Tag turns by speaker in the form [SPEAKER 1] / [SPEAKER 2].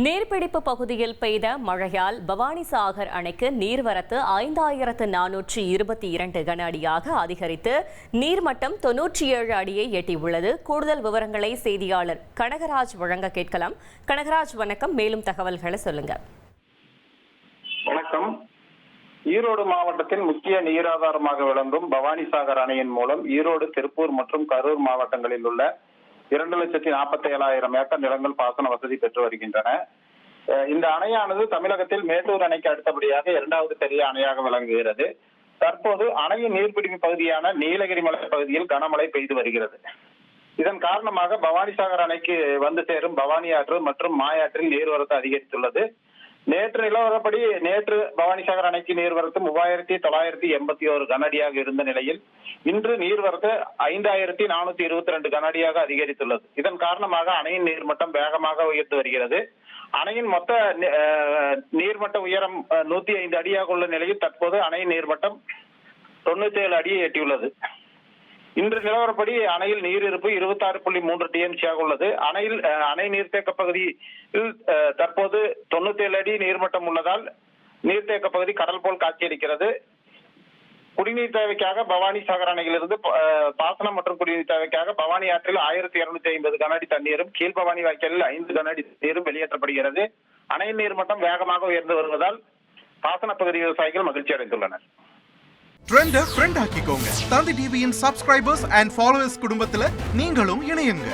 [SPEAKER 1] நீர்பிடிப்பு பகுதியில் பெய்த மழையால் பவானிசாகர் அணைக்கு நீர்வரத்து 5422 கன அடியாக அதிகரித்து நீர்மட்டம் 97 அடியை எட்டியுள்ளது. கூடுதல் விவரங்களை செய்தியாளர் கனகராஜ் வழங்க கேட்கலாம். கனகராஜ், வணக்கம். மேலும் தகவல்களை சொல்லுங்க.
[SPEAKER 2] வணக்கம். ஈரோடு மாவட்டத்தின் முக்கிய நீராதாரமாக விளங்கும் பவானிசாகர் அணையின் மூலம் ஈரோடு, திருப்பூர் மற்றும் கரூர் மாவட்டங்களில் உள்ள 2,47,000 ஏக்கர் நிலங்கள் பாசன வசதி பெற்று வருகின்றன. இந்த அணையானது தமிழகத்தில் மேட்டூர் அணைக்கு அடுத்தபடியாக இரண்டாவது பெரிய அணையாக விளங்குகிறது. தற்போது அணையின் நீர்பிடிப்பு பகுதியான நீலகிரி மலை பகுதியில் கனமழை பெய்து வருகிறது. இதன் காரணமாக பவானிசாகர் அணைக்கு வந்து சேரும் பவானி ஆற்று மற்றும் மாயாற்றில் நீர்வரத்து அதிகரித்துள்ளது. நேற்று நிலவரப்படி பவானிசாகர் அணைக்கு நீர்வரத்து 3,981 கனஅடியாக இருந்த நிலையில் இன்று நீர்வரத்து 5,422 கனஅடியாக அதிகரித்துள்ளது. இதன் காரணமாக அணையின் நீர்மட்டம் வேகமாக உயர்ந்து வருகிறது. அணையின் மொத்த நீர்மட்ட உயரம் 105 அடியாக உள்ள நிலையில் தற்போது அணையின் நீர்மட்டம் 97 அடியை எட்டியுள்ளது. இன்று நிலவரப்படி அணையில் நீர் இருப்பு 26.3 டிஎம்சியாக உள்ளது. அணை நீர்த்தேக்க பகுதியில் தற்போது 97 அடி நீர்மட்டம் உள்ளதால் நீர்த்தேக்க பகுதி கடல் போல் காட்சியளிக்கிறது. குடிநீர் தேவைக்காக பவானிசாகர் அணையிலிருந்து பாசனம் மற்றும் குடிநீர் தேவைக்காக பவானி ஆற்றில் 1,250 கனஅடி தண்ணீரும் கீழ்பவானி வாய்க்காலில் 5 கனஅடி நீரும் வெளியேற்றப்படுகிறது. அணையின் நீர்மட்டம் வேகமாக உயர்ந்து வருவதால் பாசன பகுதி விவசாயிகள் மகிழ்ச்சி அடைந்துள்ளனர்.
[SPEAKER 3] ட்ரெண்ட ஃப்ரெண்ட் ஆக்கிக்கோங்க. தந்தி டிவியின் சப்ஸ்கிரைபர்ஸ் அண்ட் ஃபாலோவர்ஸ் குடும்பத்துல நீங்களும் இணையுங்க.